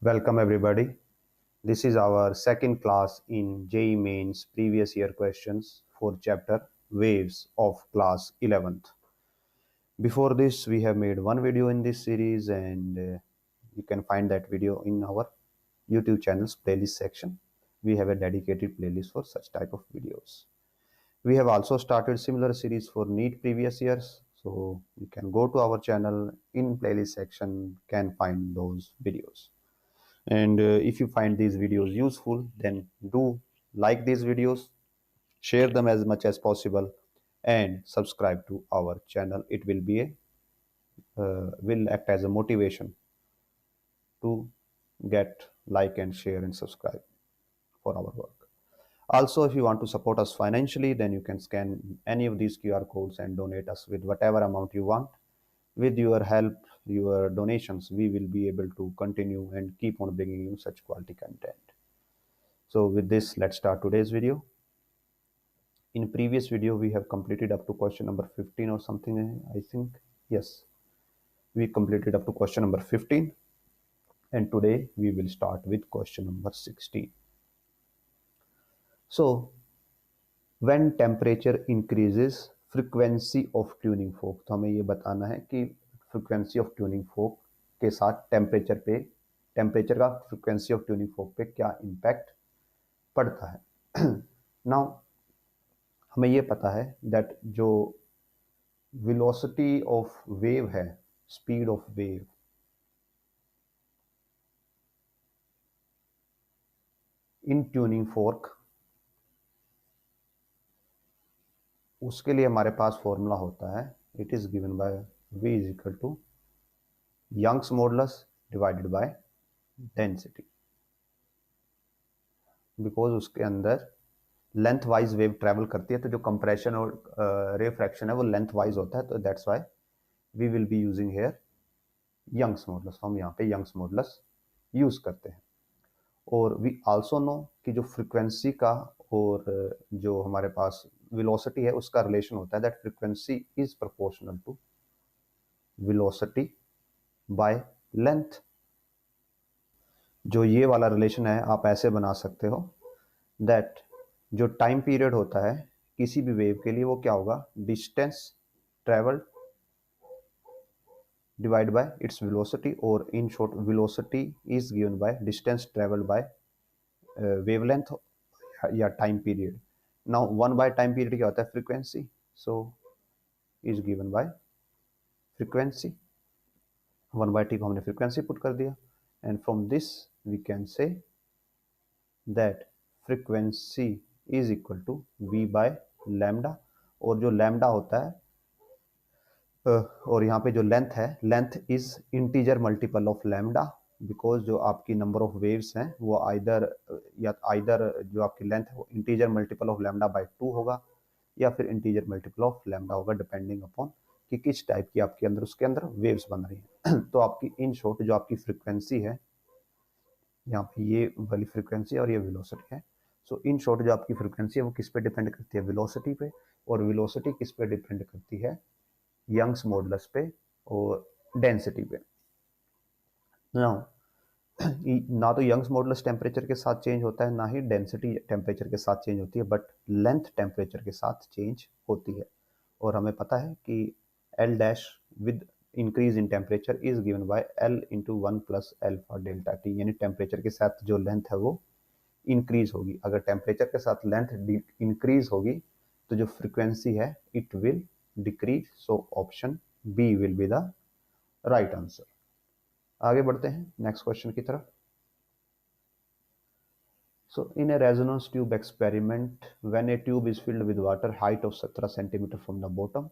Welcome everybody. This is our second class in JEE Mains previous year questions for chapter Waves of class 11th. Before this, we have made one video in this series and you can find that video in our YouTube channel's playlist section. We have a dedicated playlist for such type of videos. We have also started similar series for NEET previous years. So you can go to our channel in playlist section, can find those videos. And if you find these videos useful, then do like these videos, share them as much as possible, and subscribe to our channel. It will be a will act as a motivation to get like and share and subscribe for our work. Also, if you want to support us financially, then you can scan any of these QR codes and donate us with whatever amount you want. With your help, your donations, we will be able to continue and keep on bringing you such quality content. So with this, let's start today's video. In previous video, we have completed up to question number 15 or something, I think. Yes, we completed up to question number 15. And today we will start with question number 16. So when temperature increases, frequency of tuning fork. तो हमें ये बताना है कि frequency of tuning fork के साथ temperature का frequency of tuning fork पे क्या impact पड़ता है. Now हमें ये पता है दैट जो वेलोसिटी ऑफ वेव है, speed of wave, in tuning fork, उसके लिए हमारे पास फॉर्मूला होता है. It is given by v is equal to Young's modulus divided by density, because उसके अंदर लेंथ वाइज वेव ट्रेवल करती है, तो जो कंप्रेशन और रिफ्रैक्शन है वो लेंथ वाइज होता है. तो that's why we will be using here Young's modulus. हम यहाँ पे यंग्स मॉडुलस यूज करते हैं. और वी आल्सो नो कि जो फ्रीक्वेंसी का और जो हमारे पास वेलोसिटी है उसका रिलेशन होता है that frequency is proportional to velocity by length. जो ये वाला रिलेशन है आप ऐसे बना सकते हो दैट जो टाइम पीरियड होता है किसी भी वेव के लिए वो क्या होगा, distance travelled divide by its velocity, और in short velocity is given by distance travelled by wavelength या time period. Now 1 by time period क्या होता है, frequency. So is given by frequency. 1 by T को हमने फ्रीक्वेंसी पुट कर दिया, and from this we can say that frequency is equal to V by lambda. और जो लैम्डा होता है और यहाँ पे जो लेंथ है, length is integer multiple of lambda, because जो आपकी नंबर ऑफ वेव्स हैं वो आइदर जो आपकी लेंथ है वो integer multiple of lambda by 2 होगा या फिर इंटीजर मल्टीपल ऑफ लैम्डा होगा, डिपेंडिंग अपॉन कि किस टाइप की आपके अंदर उसके अंदर वेव्स बन रही हैं. तो आपकी इन शॉर्ट जो आपकी फ्रीक्वेंसी है, यहाँ पे ये वाली फ्रीक्वेंसी है और ये वेलोसिटी है. सो इन शॉर्ट जो आपकी फ्रीक्वेंसी है वो किस पे डिपेंड करती है, वेलोसिटी पे. और वेलोसिटी किस पे डिपेंड करती है, यंग्स मॉडुलस पे और डेंसिटी पे. नाउ ना तो यंग्स मॉडुलस टेम्परेचर के साथ चेंज होता है, ना ही डेंसिटी टेम्परेचर के साथ चेंज होती है, बट लेंथ टेम्परेचर के साथ चेंज होती है. और हमें पता है कि L dash with increase in temperature is given by L into 1 plus alpha delta T. यानी टेम्परेचर के साथ जो लेंथ है वो इंक्रीज होगी. अगर टेम्परेचर के साथ लेंथ इंक्रीज होगी तो जो फ्रीक्वेंसी है it will decrease. So option B will be the right answer. आगे बढ़ते हैं नेक्स्ट क्वेश्चन की तरफ. So in a resonance tube experiment, when a tube is filled with water height of 17 centimeter from the bottom,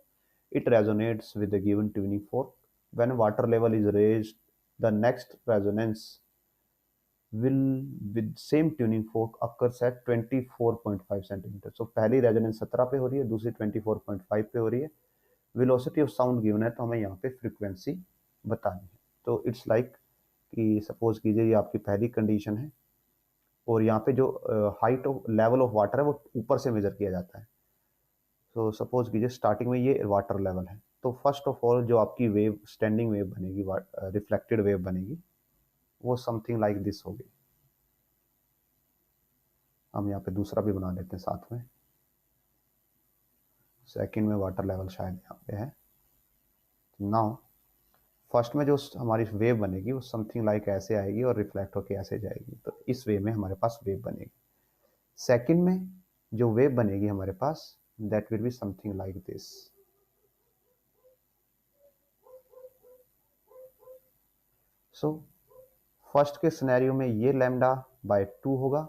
it resonates with the given tuning fork. When water level is raised, the next resonance will with same tuning fork occurs at 24.5 centimeter. So पहली resonance 17 पे हो रही है, दूसरी 24.5 पे हो रही है. वेलोसिटी ऑफ साउंड गिवन है तो हमें यहाँ पे फ्रीक्वेंसी बतानी है. तो इट्स लाइक कि सपोज कीजिए ये आपकी पहली कंडीशन है और यहाँ पे जो height of level of water है वो ऊपर से मेजर किया जाता है. तो सपोज कीजिए स्टार्टिंग में ये वाटर लेवल है, तो फर्स्ट ऑफ ऑल जो आपकी वेव स्टैंडिंग वेव बनेगी, रिफ्लेक्टेड वेव बनेगी, वो समथिंग लाइक दिस होगी। हम यहाँ पे दूसरा भी बना लेते हैं साथ में। सेकंड में वाटर लेवल शायद यहाँ पे है। नाउ फर्स्ट में जो हमारी वेव बनेगी वो समथिंग लाइक ऐसे आएगी और रिफ्लेक्ट होके ऐसे जाएगी, तो इस वे में हमारे पास वेव बनेगी। सेकंड में जो वेव बनेगी हमारे पास, that will be something like this. So first के सिनेरियो में ये लैम्डा बाय 2 होगा,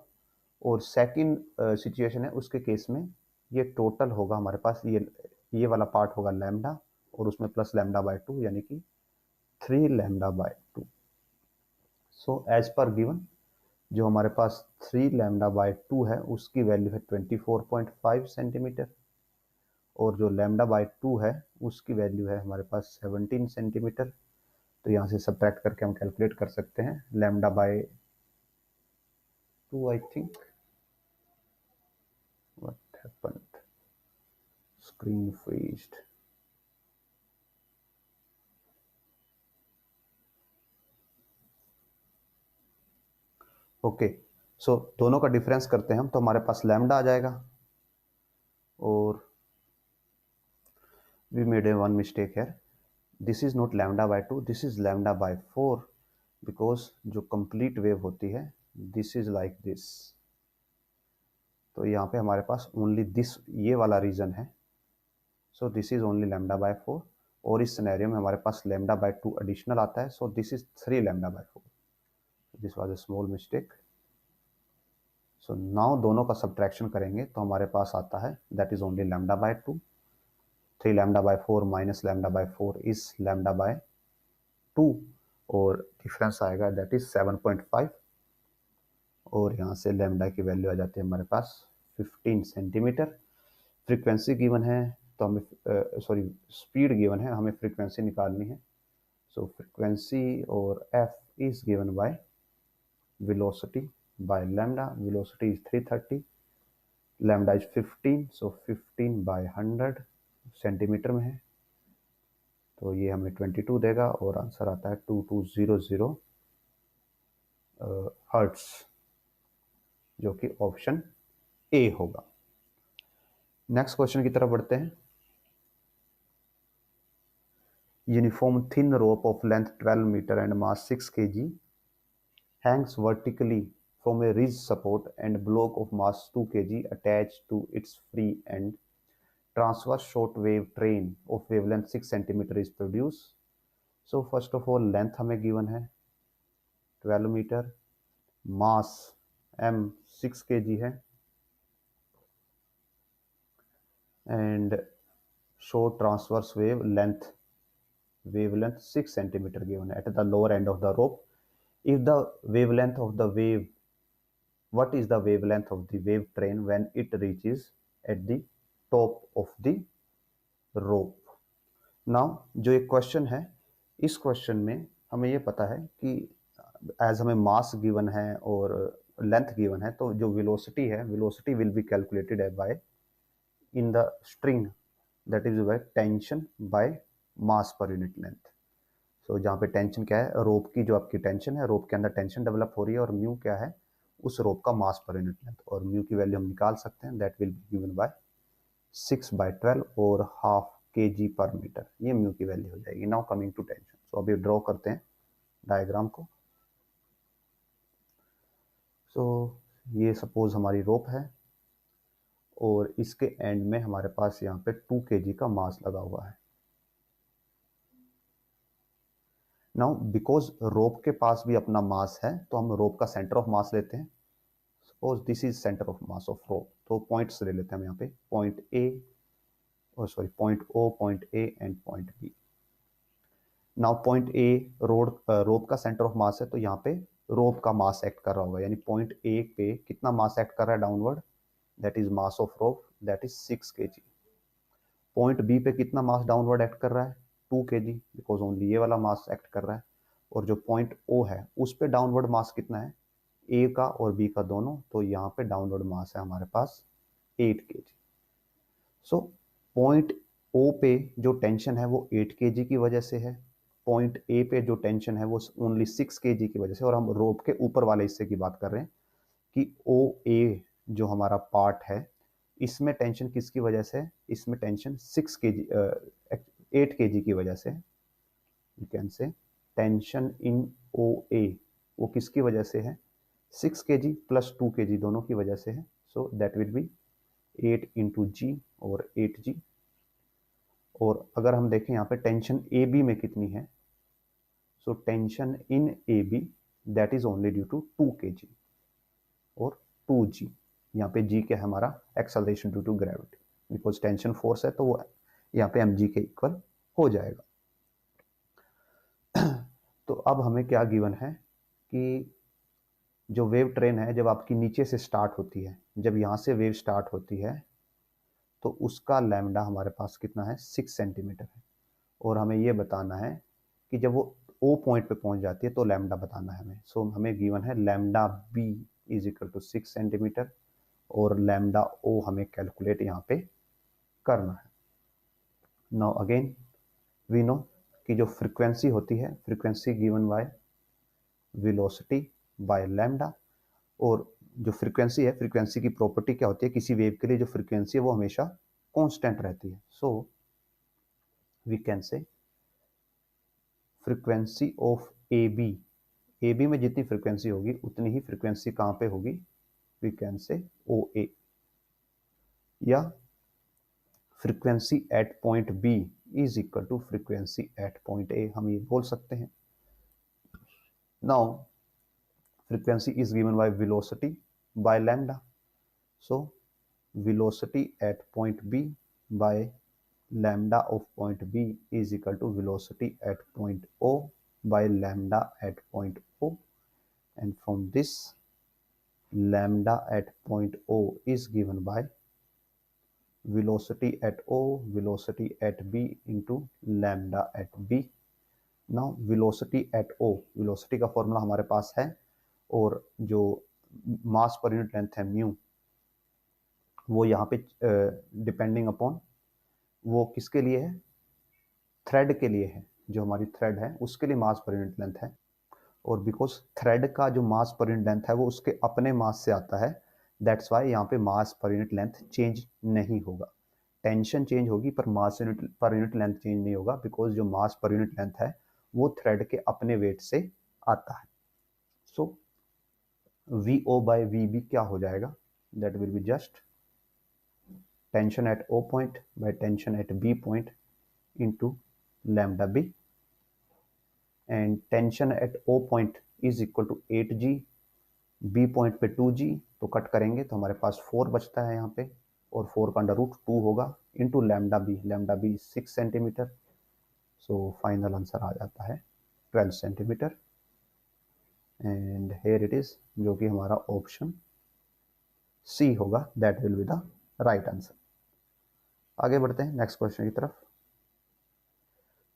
और सेकंड सिचुएशन है उसके केस में ये टोटल होगा हमारे पास, ये वाला पार्ट होगा लैम्डा और उसमें प्लस लैम्डा बाय 2, यानी कि 3 lambda by 2। So as per given जो हमारे पास 3 लैम्डा बाय 2 है उसकी वैल्यू है 24.5 सेंटीमीटर, और जो लैम्डा बाय 2 है उसकी वैल्यू है हमारे पास 17 सेंटीमीटर। तो यहाँ से सब्ट्रैक्ट करके हम कैलकुलेट कर सकते हैं lambda by 2, I think what happened, screen freezed. Okay, so दोनों का डिफरेंस करते हैं हम, तो हमारे पास लैम्डा आ जाएगा, और we made a one mistake है, this is not lambda by 2, this is lambda by 4, because जो कंप्लीट वेव होती है दिस इज लाइक दिस। तो यहाँ पे हमारे पास ओनली दिस ये वाला रीजन है, so this is only lambda by 4, और इस सिनेरियो में हमारे पास लैम्डा बाय 2 एडिशनल आता है, so this is 3 lambda by 4। This was a small mistake. So now दोनों का सब्ट्रैक्शन करेंगे तो हमारे पास आता है that is only lambda by 2, 3 lambda by 4 minus lambda by 4 is lambda by 2, और डिफरेंस आएगा दैट इज 7.5, और यहाँ से लैम्डा की वैल्यू आ जाती है हमारे पास 15 सेंटीमीटर। फ्रीक्वेंसी गिवन है, तो हमें सॉरी स्पीड गिवन है, हमें फ्रीक्वेंसी निकालनी है। सो फ्रीक्वेंसी और F is given bye velocity by lambda, velocity is 330, lambda is 15, so 15 by 100 centimetre में है, तो ये हमें 22 देगा, और आंसर आता है 2200 हर्ट्स, जो कि ऑप्शन ए होगा। नेक्स्ट क्वेश्चन की तरफ बढ़ते हैं। Uniform thin rope of length 12 metre and mass 6 kg hangs vertically from a ridge support and block of mass 2 kg attached to its free end. Transverse short wave train of wavelength 6 centimeter is produced. So first of all length हमें given है 12 metre, mass m 6 kg है, and short transverse wavelength 6 centimeter given at the lower end of the rope. If the wavelength of the wave, what is the wavelength of the wave train when it reaches at the top of the rope? Now जो एक question है, इस question में हमें ये पता है कि एज हमें मास गिवन है और लेंथ गिवन है, तो जो वेलोसिटी है, velocity will be calculated by in the string, that is by tension by mass per unit length. सो जहाँ पे टेंशन क्या है, रोप की जो आपकी टेंशन है, रोप के अंदर टेंशन डेवलप हो रही है, और म्यू क्या है, उस रोप का मास पर यूनिट लेंथ, और म्यू की वैल्यू हम निकाल सकते हैं, that will be given by 6/12 और हाफ kg पर मीटर, ये म्यू की वैल्यू हो जाएगी। नाउ कमिंग टू टेंशन, सो अभी ड्रॉ करते हैं डायग्राम को। सो ये सपोज हमारी रोप है, और इसके एंड में हमारे पास यहाँ पे 2 kg का मास लगा हुआ है। नाउ बिकॉज रोप के पास भी अपना मास है, तो हम रोप का सेंटर ऑफ मास लेते हैं। Suppose this is centre of mass of रोप, तो पॉइंट्स ले लेते हैं हम यहाँ पे, पॉइंट ए, और sorry point O, point A and point B. Now point A rope का सेंटर ऑफ मास है, तो यहाँ पे रोप का मास एक्ट कर रहा होगा, यानी पॉइंट ए पे कितना मास एक्ट कर रहा है downward, that is mass of rope, that is 6 kg। Point B पे कितना मास डाउनवर्ड एक्ट कर रहा है, 2 kg, बिकॉज ओनली ये वाला मास एक्ट कर रहा है। और जो पॉइंट ओ है उस पे डाउनवर्ड मास कितना है, ए का और बी का दोनों, तो यहाँ पे डाउनवर्ड मास है हमारे पास 8 kg। सो पॉइंट ओ पे जो टेंशन है वो 8 kg की वजह से है, पॉइंट ए पे जो टेंशन है वो ओनली 6 kg की वजह से, और हम रोप के ऊपर वाले हिस्से की बात कर रहे हैं कि ओ ए जो हमारा पार्ट है इसमें टेंशन किसकी वजह से है, इसमें टेंशन 8 kg की वजह से, you can say tension in O A वो किसकी वजह से है, 6 kg प्लस 2 kg दोनों की वजह से है। So that will be 8 into G और 8g। और अगर हम देखें यहाँ पे टेंशन ए बी में कितनी है, so tension in A B that is only due to 2 kg और 2g। यहाँ पे g क्या है हमारा, acceleration due to gravity, because tension force है तो वो यहाँ पे mg के इक्वल हो जाएगा। तो अब हमें क्या गिवन है कि जो वेव ट्रेन है जब आपकी नीचे से स्टार्ट होती है, जब यहाँ से वेव स्टार्ट होती है तो उसका लैम्डा हमारे पास कितना है, 6 सेंटीमीटर है। और हमें ये बताना है कि जब वो ओ पॉइंट पे पहुंच जाती है तो लैम्डा बताना है हमें। सो हमें गिवन है lambda B is equal to 6 centimetre और लैम्डा ओ हमें कैलकुलेट यहाँ पे करना है। नाउ अगेन वी नो कि जो फ्रीक्वेंसी होती है, frequency given by velocity by lambda, और जो फ्रीक्वेंसी है, फ्रीक्वेंसी की प्रॉपर्टी क्या होती है, किसी वेव के लिए जो फ्रीक्वेंसी है वो हमेशा कांस्टेंट रहती है। So we can say frequency of A B में जितनी फ्रीक्वेंसी होगी उतनी ही फ्रीक्वेंसी कहाँ पे होगी, वी कैन से ओ ए, या frequency at point B is equal to frequency at point A, हम ये बोल सकते हैं। Now frequency is given by velocity by lambda, so velocity at point b by lambda of point b is equal to velocity at point o by lambda at point o, and from this lambda at point o is given by velocity at o, velocity at b into lambda at b। Now velocity at O, velocity का formula हमारे पास है, और जो मास per unit length है mu, वो यहाँ पे डिपेंडिंग अपॉन वो किसके लिए है, थ्रेड के लिए है, जो हमारी थ्रेड है उसके लिए मास पर यूनिट लेंथ है। और बिकॉज थ्रेड का जो मास पर यूनिट लेंथ है वो उसके अपने मास से आता है, दैट्स वाई यहाँ पे मास पर यूनिट लेंथ चेंज नहीं होगा। टेंशन चेंज होगी पर मास यूनिट पर यूनिट लेंथ चेंज नहीं होगा, बिकॉज जो मास पर यूनिट लेंथ है वो थ्रेड के अपने वेट से आता है। So V O by V B क्या हो जाएगा, that will be just tension at O point by tension at B point into lambda B, and tension at O point is equal to 8g, B point पे 2g, तो cut करेंगे तो हमारे पास 4 बचता है यहाँ पे, और 4 का अंडर रूट 2 होगा into lambda be 6 centimetre. So final answer आ जाता है 12 centimetre, and here it is, जो कि हमारा ऑप्शन सी होगा, that will be the right answer. आगे बढ़ते हैं नेक्स्ट क्वेश्चन की तरफ।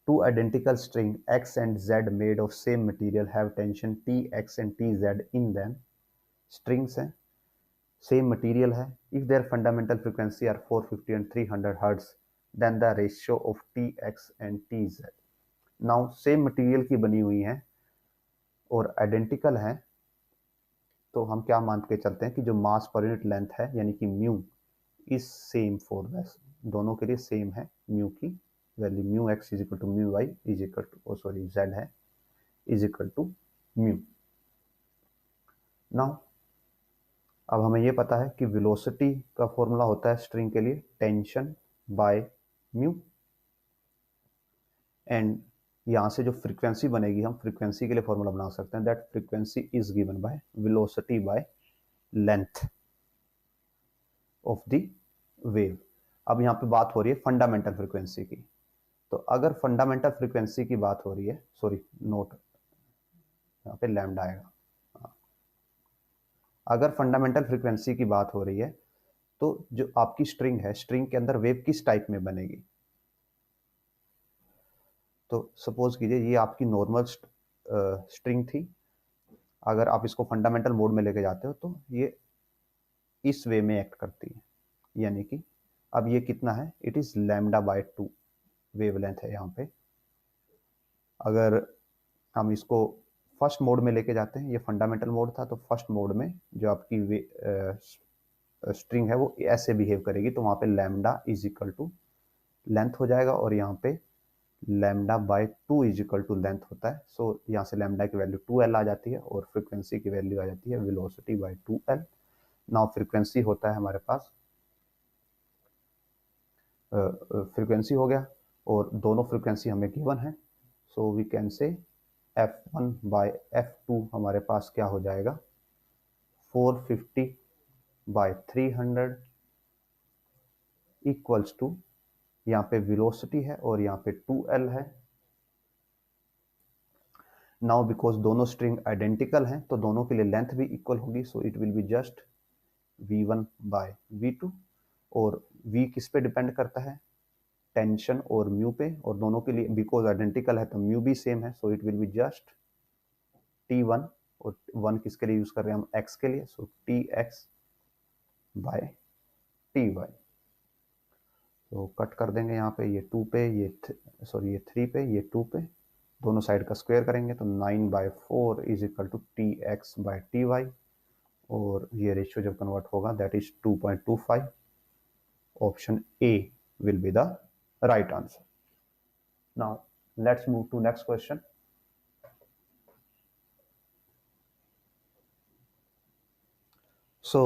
Two identical string x and z made of same material have tension tx and tz in them. Strings हैं, सेम मटेरियल है, if their fundamental frequency are 450 and 300 hertz then the ratio of tx and tz। Now same material की बनी हुई है और identical है, तो हम क्या मान के चलते हैं कि जो मास पर यूनिट लेंथ है यानी कि mu is same for this, दोनों के लिए सेम है म्यू की value, mu X is equal to mu Y is equal to, sorry Z है, is equal to mu. Now अब हमें ये पता है कि वेलोसिटी का फॉर्मूला होता है स्ट्रिंग के लिए टेंशन बाय म्यू, एंड यहाँ से जो फ्रीक्वेंसी बनेगी हम फ्रीक्वेंसी के लिए फॉर्मूला बना सकते हैं, that frequency is given by velocity by length of the wave. अब यहाँ पे बात हो रही है फंडामेंटल फ्रीक्वेंसी की, तो अगर फंडामेंटल फ्रीक्वेंसी की बात हो रही है, सॉरी नोट यहाँ पे लैम्डा आएगा, अगर फंडामेंटल फ्रीक्वेंसी की बात हो रही है तो जो आपकी स्ट्रिंग है, स्ट्रिंग के अंदर वेव किस टाइप में बनेगी। तो सपोज कीजिए ये आपकी नॉर्मल स्ट्रिंग थी, अगर आप इसको फंडामेंटल मोड में लेके जाते हो तो ये इस वे में एक्ट करती है, यानी कि अब ये कितना है, it is lambda by 2 wavelength है यहाँ पे, अगर हम इसको फर्स्ट मोड में लेके जाते हैं, ये फंडामेंटल मोड था, तो फर्स्ट मोड में जो आपकी स्ट्रिंग है वो ऐसे बिहेव करेगी, तो वहाँ पे lambda is equal to length हो जाएगा, और यहाँ पे lambda by 2 is equal to length होता है। सो यहाँ से लैम्डा की वैल्यू 2l आ जाती है, और फ्रीक्वेंसी की वैल्यू आ जाती है velocity by 2l। Now frequency होता है हमारे पास, फ्रीक्वेंसी हो गया, और दोनों फ्रीक्वेंसी हमें गिवन है, सो वी कैन से f1 बाय f2 हमारे पास क्या हो जाएगा, 450 बाय 300 इक्वल्स टू, यहाँ पे वेलोसिटी है और यहाँ पे 2l है। नाउ बिकॉज दोनों स्ट्रिंग आइडेंटिकल हैं, तो दोनों के लिए लेंथ भी इक्वल होगी, so it will be just v1 by v2, और v किस पे डिपेंड करता है, टेंशन और म्यू पे, और दोनों के लिए बिकॉज आइडेंटिकल है तो म्यू भी सेम है, so it will be just t1, और 1 किसके लिए यूज कर रहे हैं हम, x के लिए, सो tx बाय ty। तो कट कर देंगे यहाँ पे, ये 2 पे, ये सॉरी ये 3 पे, ये 2 पे, दोनों साइड का स्क्वायर करेंगे तो 9/4 is equal to tx by ty, और ये रेशियो जब कन्वर्ट होगा that is 2.25। Option A will be the right answer. Now let's move to next question. So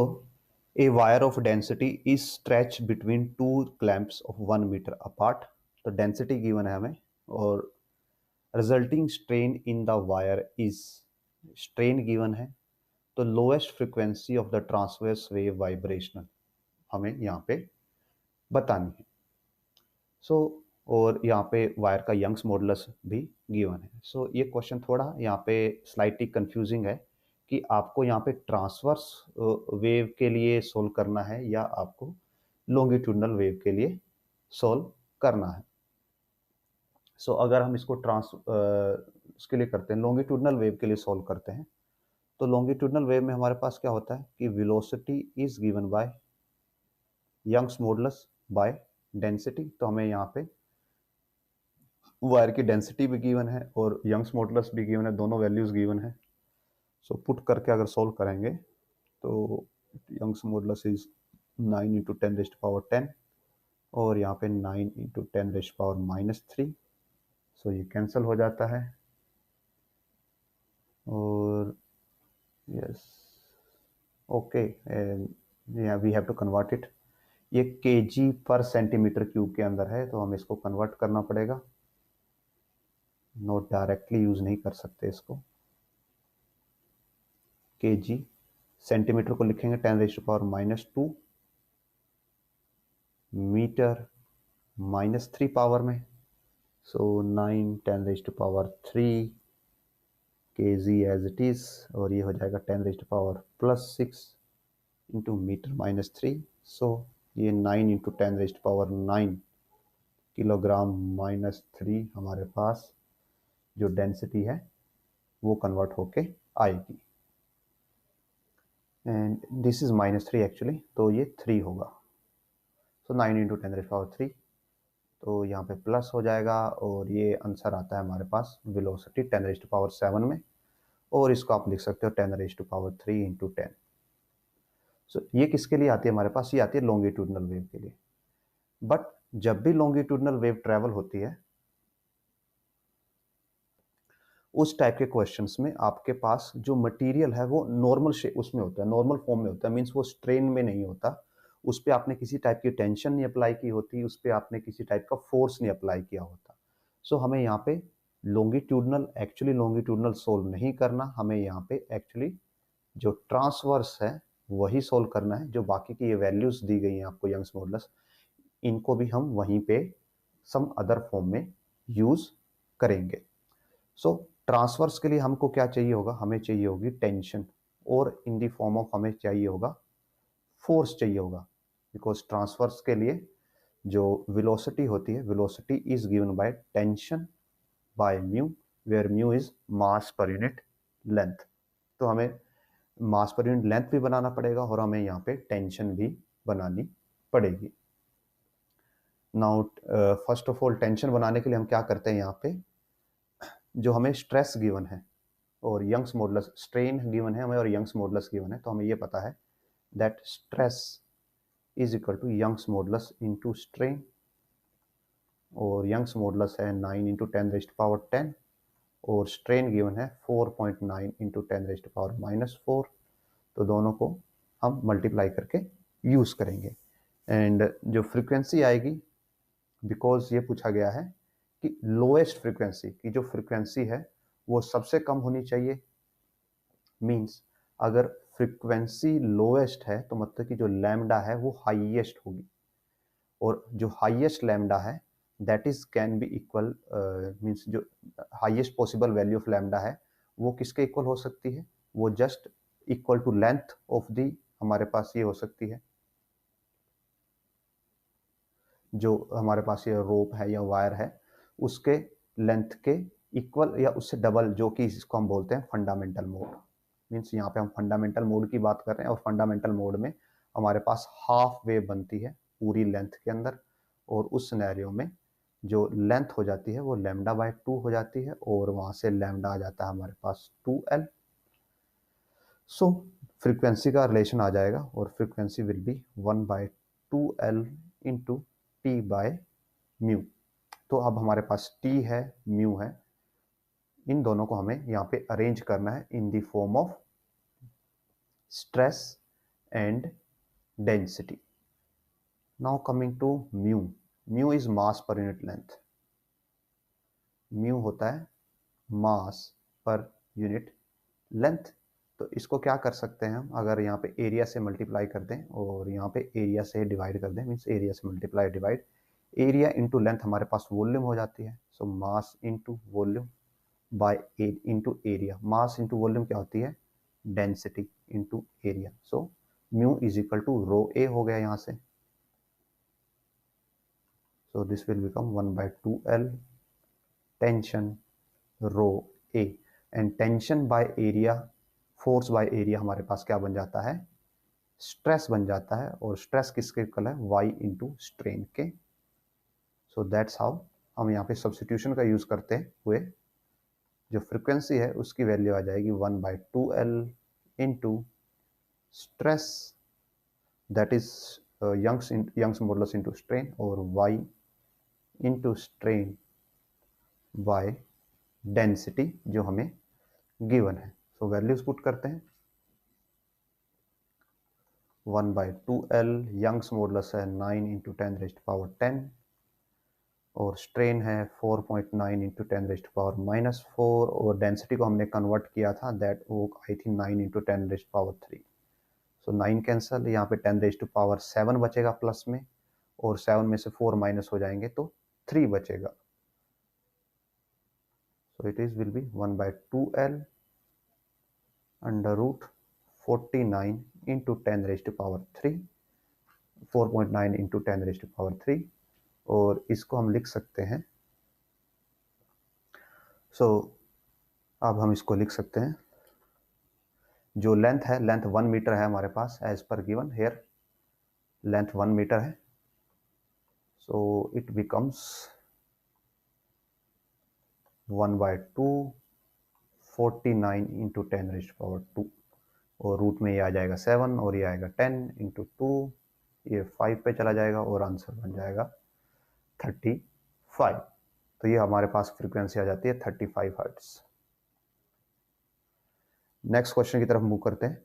a wire of density is stretched between two clamps of 1 meter apart। तो density given है हमें, और resulting strain in the wire is, strain given है, तो lowest frequency of the transverse wave vibrational हमें यहाँ पे बतानी है। सो और यहाँ पे वायर का यंग्स मॉडुलस भी गिवन है। सो ये क्वेश्चन थोड़ा यहाँ पे स्लाइटली कंफ्यूजिंग है कि आपको यहाँ पे ट्रांसवर्स वेव के लिए सोल्व करना है या आपको लॉन्गिट्यूडनल वेव के लिए सोल्व करना है। सो अगर हम इसको इसके लिए करते हैं, लॉन्गिट्यूडनल वेव के लिए सोल्व करते हैं, तो लॉन्गिट्यूडनल वेव में हमारे पास क्या होता है कि velocity is given by Young's modulus by density. तो हमें यहाँ पे वायर की डेंसिटी भी गिवन है और यंग्स मॉडुलस भी गिवन है, दोनों वैल्यूज गिवन है। सो पुट करके अगर सोल्व करेंगे तो यंग्स मॉडुलस इज 9 इंटू 10⁻10, और यहाँ पे 9 इंटू 10⁻−3। सो ये कैंसिल हो जाता है, और yes okay, we have to convert it. ये केजी पर सेंटीमीटर क्यूब के अंदर है, तो हमें इसको कन्वर्ट करना पड़ेगा, नोट डायरेक्टली यूज नहीं कर सकते इसको। केजी, सेंटीमीटर को लिखेंगे 10⁻⁻2, मीटर -3 पावर में, सो 9 10⁻3 kg एज इट इज, और ये हो जाएगा 10⁻+6 इंटू मीटर -3। सो ये 9 इंटू 10⁻9 किलोग्राम -3 हमारे पास जो डेंसिटी है वो कन्वर्ट होके आएगी, एंड दिस इज -3 एक्चुअली, तो ये 3 होगा। सो 9 इंटू 10⁻3, तो यहाँ पे प्लस हो जाएगा, और ये आंसर आता है हमारे पास वेलोसिटी 10⁻7 में, और इसको आप लिख सकते हो 10⁻3 इंटू 10। सो ये किसके लिए आती है हमारे पास, ये आती है लॉन्गिट्यूडनल वेव के लिए। बट जब भी लॉन्गिट्यूडनल वेव ट्रेवल होती है, उस टाइप के क्वेश्चंस में आपके पास जो मटेरियल है वो नॉर्मल शेप उसमें होता है, नॉर्मल फॉर्म में होता है, मीन्स वो स्ट्रेन में नहीं होता, उस पर आपने किसी टाइप की टेंशन नहीं अप्लाई की होती, उस पर आपने किसी टाइप का फोर्स नहीं अप्लाई किया होता। सो हमें यहाँ पे लॉन्गिट्यूडनल सोल्व नहीं करना, हमें यहाँ पे एक्चुअली जो ट्रांसवर्स है वही सोल्व करना है। जो बाकी की ये वैल्यूज दी गई हैं आपको यंग्स मॉडुलस, इनको भी हम वहीं पे सम अदर फॉर्म में यूज करेंगे। सो ट्रांसवर्स के लिए हमको क्या चाहिए होगा, हमें चाहिए होगी टेंशन, और इन दी फॉर्म ऑफ हमें चाहिए होगा फोर्स चाहिए होगा, बिकॉज ट्रांसवर्स के लिए जो वेलोसिटी होती है, velocity is given by tension by mu, where mu is mass per unit length. तो हमें मास पर यूनिट लेंथ भी बनाना पड़ेगा, और हमें यहाँ पे टेंशन भी बनानी पड़ेगी। Now first of all tension बनाने के लिए हम क्या करते हैं, यहाँ पे जो हमें स्ट्रेस गिवन है और यंग्स मॉडुलस, स्ट्रेन गिवन है हमें और यंग्स मॉडुलस गिवन है, तो हमें ये पता है that stress is equal to Young's modulus into strain, और यंग्स मॉडुलस है 9 इंटू 10⁻10 और स्ट्रेन गिवन है 4.9 इंटू 10⁻⁻4। तो दोनों को हम मल्टीप्लाई करके यूज करेंगे एंड जो फ्रीक्वेंसी आएगी, बिकॉज ये पूछा गया है कि लोएस्ट फ्रीक्वेंसी की जो फ्रीक्वेंसी है वो सबसे कम होनी चाहिए, मींस अगर फ्रीक्वेंसी लोएस्ट है तो मतलब कि जो लैम्डा है वो हाईएस्ट होगी, और जो हाईएस्ट लैम्डा है that is can be equal, means जो highest possible value of lambda है वो किसके इक्वल हो सकती है, वो just equal to length of the, हमारे पास ये हो सकती है जो हमारे पास ये रोप है या वायर है उसके लेंथ के इक्वल या उससे डबल, जो कि इसको हम बोलते हैं फंडामेंटल मोड। मीन्स यहाँ पे हम फंडामेंटल मोड की बात कर रहे हैं और फंडामेंटल मोड में हमारे पास हाफ वेव बनती है पूरी लेंथ के अंदर, और उस सिनेरियो में जो लेंथ हो जाती है वो λ/2 हो जाती है और वहाँ से लैम्डा आ जाता है हमारे पास 2L। सो फ्रीक्वेंसी का रिलेशन आ जाएगा और frequency will be 1/2L into T by mu. तो अब हमारे पास टी है, म्यू है, इन दोनों को हमें यहाँ पे अरेंज करना है in the form of stress and density. Now coming to mu, mu is mass per unit length, mu होता है मास पर यूनिट लेंथ। तो इसको क्या कर सकते हैं हम, अगर यहाँ पे एरिया से मल्टीप्लाई कर दें और यहाँ पे एरिया से डिवाइड कर दें, मीन्स एरिया से multiply divide, area into length हमारे पास वॉल्यूम हो जाती है। So mass into volume by into area, mass into volume क्या होती है, density into area. So mu is equal to rho A हो गया यहाँ से। So this will become 1/2L tension rho A, and tension by area, force by area हमारे पास क्या बन जाता है, स्ट्रेस बन जाता है, और स्ट्रेस किसके इक्वल है, y इंटू स्ट्रेन के। सो दैट्स हाउ हम यहाँ पे सब्सटीट्यूशन का यूज करते हुए जो फ्रीक्वेंसी है उसकी वैल्यू आ जाएगी 1/2L into stress that is Young's modulus into strain, और y into strain by density जो हमें गिवन है। सो वैल्यूज पुट करते हैं, 1/2L, यंग्स मॉडुलस है 9 इंटू 10⁻10 और स्ट्रेन है 4.9 इंटू 10⁻⁻4, और डेंसिटी को हमने कन्वर्ट किया था दैट वो आई थी 9 इंटू 10⁻3। सो 9 कैंसल, यहाँ पे 10⁻7 बचेगा प्लस में, और 7 में से 4 माइनस हो जाएंगे तो 3 बचेगा। So it is will be 1/2L under root 49 into 10⁻3, 4.9 into 10⁻3, और इसको हम लिख सकते हैं। सो अब हम इसको लिख सकते हैं, जो लेंथ है, लेंथ 1 मीटर है हमारे पास as per given here, length 1 metre है। सो इट बिकम्स 1/2 49 इंटू 10⁻2, और रूट में ये आ जाएगा 7 और ये आएगा 10 इंटू 2, ये 5 पे चला जाएगा और आंसर बन जाएगा 35। तो ये हमारे पास फ्रीक्वेंसी आ जाती है 35 हर्ट्ज। नेक्स्ट क्वेश्चन की तरफ मूव करते हैं।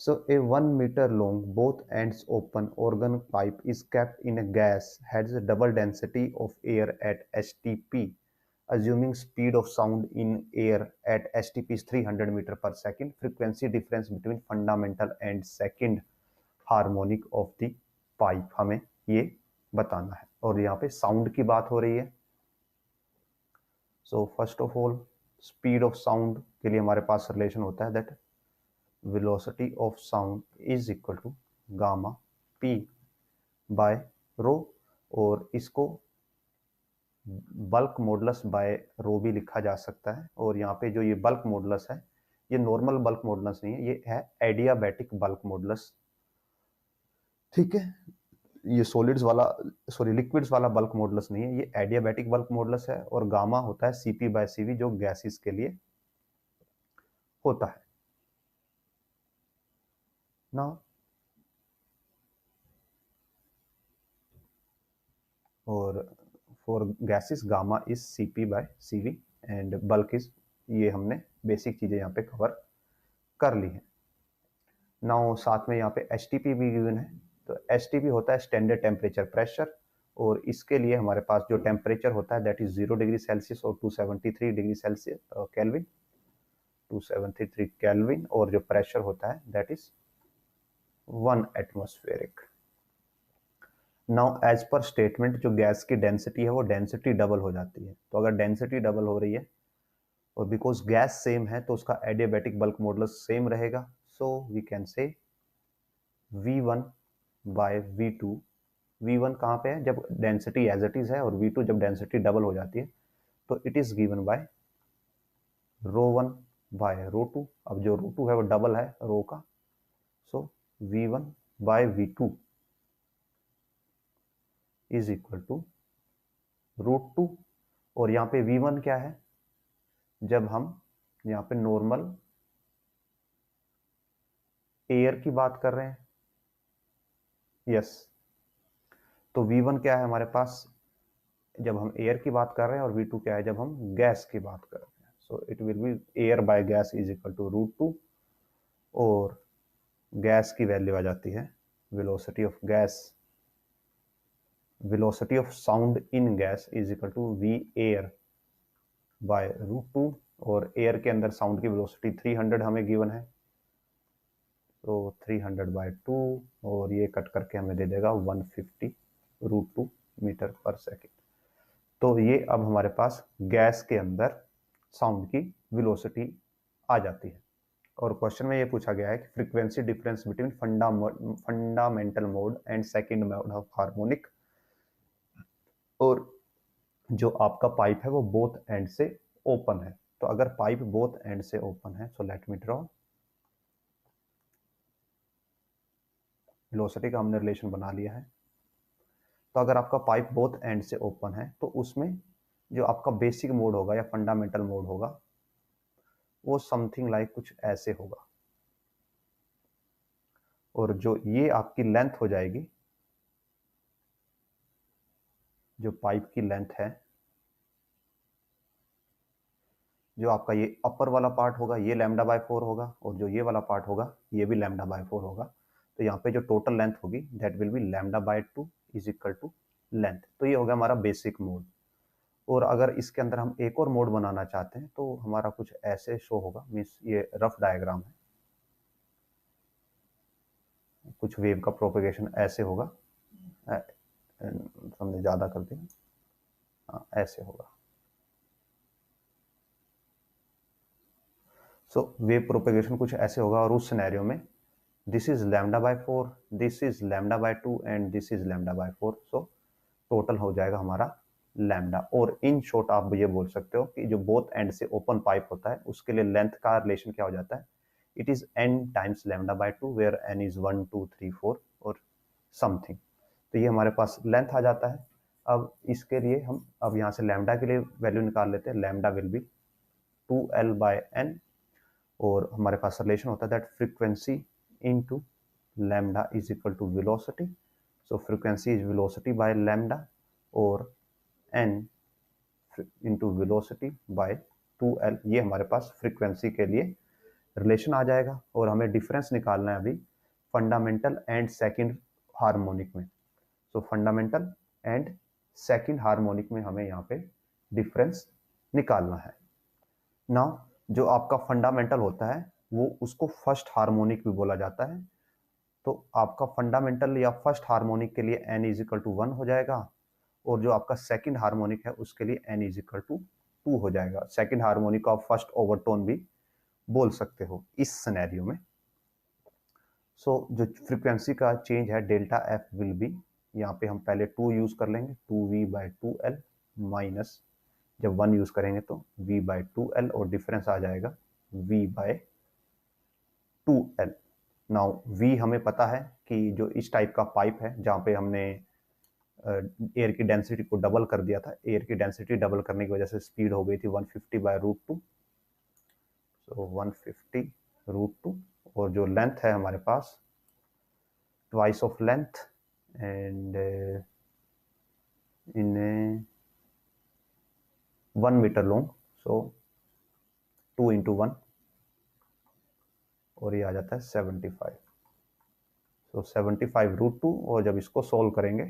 So a 1 meter long, both ends open organ pipe is kept in a gas, has a double density of air at STP. Assuming speed of sound in air at STP is 300 meter per second. Frequency difference between fundamental and second harmonic of the pipe हमें ये बताना है, और यहाँ पे sound की बात हो रही है। So first of all, speed of sound के लिए हमारे पास रिलेशन होता है that velocity of sound is equal to gamma p by rho, और इसको बल्क मॉडुलस बाय रो भी लिखा जा सकता है। और यहाँ पे जो ये बल्क मॉडुलस है ये नॉर्मल बल्क मॉडुलस नहीं है, ये है एडियाबैटिक बल्क मॉडुलस, ठीक है। ये सॉलिड्स वाला, सॉरी लिक्विड्स वाला बल्क मॉडुलस नहीं है, ये एडियाबैटिक बल्क मॉडुलस है, और गामा होता है CP/CV जो गैसेस के लिए होता है ना। और for gases gamma is CP/CV and bulk is, ये हमने बेसिक चीजें यहाँ पे कवर कर ली है। नाउ साथ में यहाँ पे HTP भी गिवन है। तो HTP होता है स्टैंडर्ड टेम्परेचर प्रेशर, और इसके लिए हमारे पास जो टेम्परेचर होता है दैट इज 0 डिग्री सेल्सियस और 273 डिग्री सेल्सियस केल्विन, 273 केल्विन, और जो प्रेशर होता है that is 1 atmospheric. Now as per statement जो गैस की डेंसिटी है वो डेंसिटी डबल हो जाती है। तो अगर डेंसिटी डबल हो रही है और बिकॉज गैस सेम है तो उसका एडियाबैटिक बल्क मॉडुलस सेम रहेगा। सो वी कैन से V1/V2। V1 कहाँ पे है, जब डेंसिटी एज इट इज है, और V2 जब डेंसिटी डबल हो जाती है, तो इट इज गिवन बाय ρ1/ρ2। अब जो ρ2 है वो डबल है रो का, सो V1/V2 इज इक्वल टू √2। और यहाँ पे V1 क्या है, जब हम यहाँ पे नॉर्मल एयर की बात कर रहे हैं, यस, तो V1 क्या है हमारे पास जब हम एयर की बात कर रहे हैं, और V2 क्या है जब हम गैस की बात कर रहे हैं। So it will be air by gas is equal to √2, और गैस की वैल्यू आ जाती है velocity of gas, velocity of sound in gas is equal to V air by √2, और एयर के अंदर साउंड की वेलोसिटी 300 हमें गिवन है, तो 300/2, और ये कट करके हमें दे देगा 150 √2 मीटर पर सेकेंड। तो ये अब हमारे पास गैस के अंदर साउंड की वेलोसिटी आ जाती है। और क्वेश्चन में ये पूछा गया है कि frequency difference between fundamental mode and second mode of harmonic, और जो आपका पाइप है वो बोथ एंड से ओपन है। तो अगर पाइप बोथ एंड से ओपन है, so let me draw, velocity का हमने रिलेशन बना लिया है। तो अगर आपका पाइप बोथ एंड से ओपन है तो उसमें जो आपका बेसिक मोड होगा या फंडामेंटल मोड होगा वो समथिंग लाइक कुछ ऐसे होगा, और जो ये आपकी लेंथ हो जाएगी, जो पाइप की लेंथ है, जो आपका ये अपर वाला पार्ट होगा ये λ/4 होगा, और जो ये वाला पार्ट होगा ये भी λ/4 होगा। तो यहाँ पे जो टोटल लेंथ होगी that will be λ/2 is equal to length. तो ये होगा हमारा बेसिक मोड। और अगर इसके अंदर हम एक और मोड बनाना चाहते हैं तो हमारा कुछ ऐसे शो होगा, मीन्स ये रफ डायग्राम है, कुछ वेव का प्रोपेगेशन ऐसे होगा, हमने ज़्यादा कर दिया, हाँ ऐसे होगा। सो वेव प्रोपेगेशन कुछ ऐसे होगा, और उस सिनेरियो में this is λ/4, this is λ/2 and this is λ/4। So total हो जाएगा हमारा लैम्डा। और इन शॉर्ट आप ये बोल सकते हो कि जो बोथ एंड से ओपन पाइप होता है उसके लिए लेंथ का रिलेशन क्या हो जाता है, it is n times λ/2 where n is 1 2 3 4 और समथिंग। तो ये हमारे पास लेंथ आ जाता है। अब इसके लिए हम अब यहाँ से लैम्डा के लिए वैल्यू निकाल लेते हैं। लैम्डा विल बी 2L/n, और हमारे पास रिलेशन होता है that frequency into lambda is equal to velocity. So frequency is velocity by lambda, और n into velocity by 2L, ये हमारे पास फ्रीक्वेंसी के लिए रिलेशन आ जाएगा। और हमें डिफरेंस निकालना है अभी फंडामेंटल एंड सेकंड हार्मोनिक में। सो फंडामेंटल एंड सेकंड हार्मोनिक में हमें यहाँ पे डिफरेंस निकालना है। नाउ जो आपका फंडामेंटल होता है वो उसको फर्स्ट हार्मोनिक भी बोला जाता है। तो आपका फंडामेंटल या फर्स्ट हार्मोनिक के लिए n इज इक्वल टू 1 हो जाएगा, और जो आपका सेकंड हार्मोनिक है उसके लिए n इज इक्वल टू 2 हो जाएगा। सेकंड हार्मोनिक को आप फर्स्ट ओवरटोन भी बोल सकते हो इस सिनेरियो में। सो जो फ्रीक्वेंसी का चेंज है डेल्टा एफ विल बी, यहाँ पे हम पहले 2 यूज कर लेंगे, 2v/2l माइनस जब 1 यूज करेंगे तो v/2l, और डिफरेंस आ जाएगा v/2l। नाउ v हमें पता है कि जो इस टाइप का पाइप है जहाँ पे हमने एयर की डेंसिटी को डबल कर दिया था, एयर की डेंसिटी डबल करने की वजह से स्पीड हो गई थी 150/√2, सो 150/√2, और जो लेंथ है हमारे पास twice of length and in 1 metre long, so 2 × 1, और ये आ जाता है 75, सो 75/√2, और जब इसको सोल्व करेंगे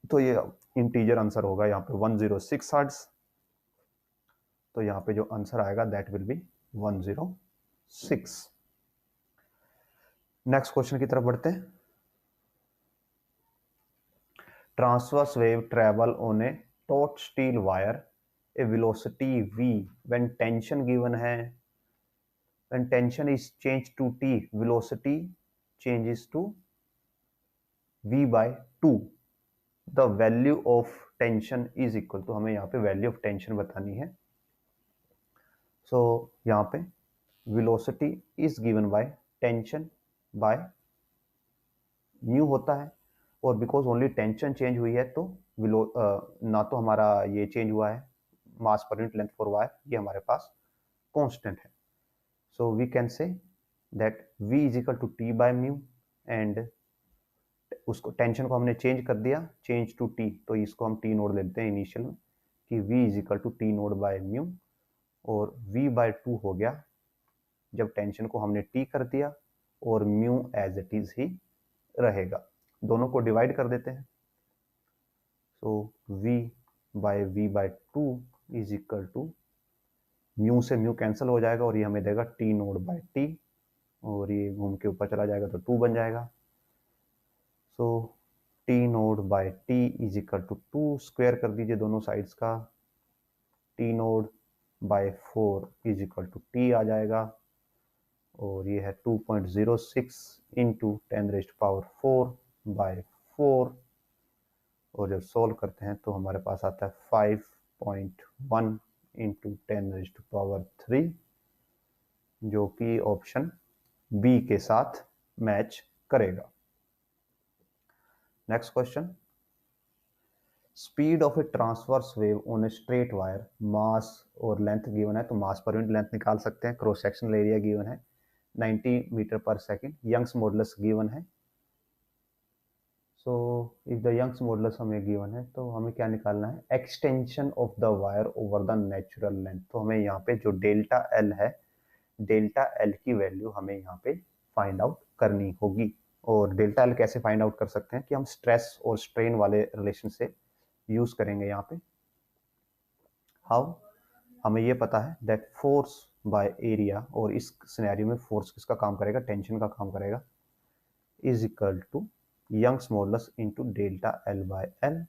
तो ये इंटीजर आंसर होगा यहाँ पे 106 हर्ट्ज, तो यहाँ पे जो आंसर आएगा that will B 106। Next question की तरफ बढ़ते हैं। Transverse wave travel on A taut steel wire A velocity v when tension given है, when tension is changed to t, velocity changes to v/2, the value of tension is equal, तो हमें यहाँ पे value of tension बतानी है। सो यहाँ पे velocity is given by tension by mu होता है, और बिकॉज ओनली टेंशन चेंज हुई है तो ना तो हमारा ये चेंज हुआ है मास per unit length for wire, ये हमारे पास कांस्टेंट है। So we can say that v is equal to T by mu, and उसको टेंशन को हमने चेंज कर दिया, चेंज टू टी, तो इसको हम टी नोड लेते हैं इनिशियल में कि v is equal to T node by mu, और v/2 हो गया जब टेंशन को हमने टी कर दिया, और म्यू एज इट इज ही रहेगा। दोनों को डिवाइड कर देते हैं, so v/v/2 is equal to mu से म्यू कैंसिल हो जाएगा, और ये हमें देगा टी नोड बाय टी, और ये घूम के ऊपर चला जाएगा तो 2 बन जाएगा। So T node by T is equal to 2, square कर दीजिए दोनों साइड्स का, T node by 4 is equal to T आ जाएगा, और ये है 2.06 इंटू 10⁴/4, और जब सोल्व करते हैं तो हमारे पास आता है 5.1 इंटू 10⁻3, जो कि ऑप्शन बी के साथ मैच करेगा। Next question, speed of a transverse wave on a straight wire, mass और लेंथ गिवन है, तो मास पर यूनिट लेंथ निकाल सकते हैं, क्रॉस सेक्शनल एरिया गिवन है 90 मीटर पर सेकेंड, यंग्स मॉडुलस गिवन है। So if the Young's modulus हमें गिवन है तो हमें क्या निकालना है, extension of the wire over the natural length, तो हमें यहाँ पे जो डेल्टा एल है, डेल्टा एल की वैल्यू हमें यहाँ पे फाइंड आउट करनी होगी। और डेल्टा एल कैसे फाइंड आउट कर सकते हैं कि हम स्ट्रेस और स्ट्रेन वाले रिलेशन से यूज करेंगे यहाँ पे। हाउ, हमें ये पता है दैट फोर्स बाय एरिया, और इस सिनेरियो में फोर्स किसका काम करेगा, टेंशन का काम करेगा, is equal to Young's modulus into delta L by L,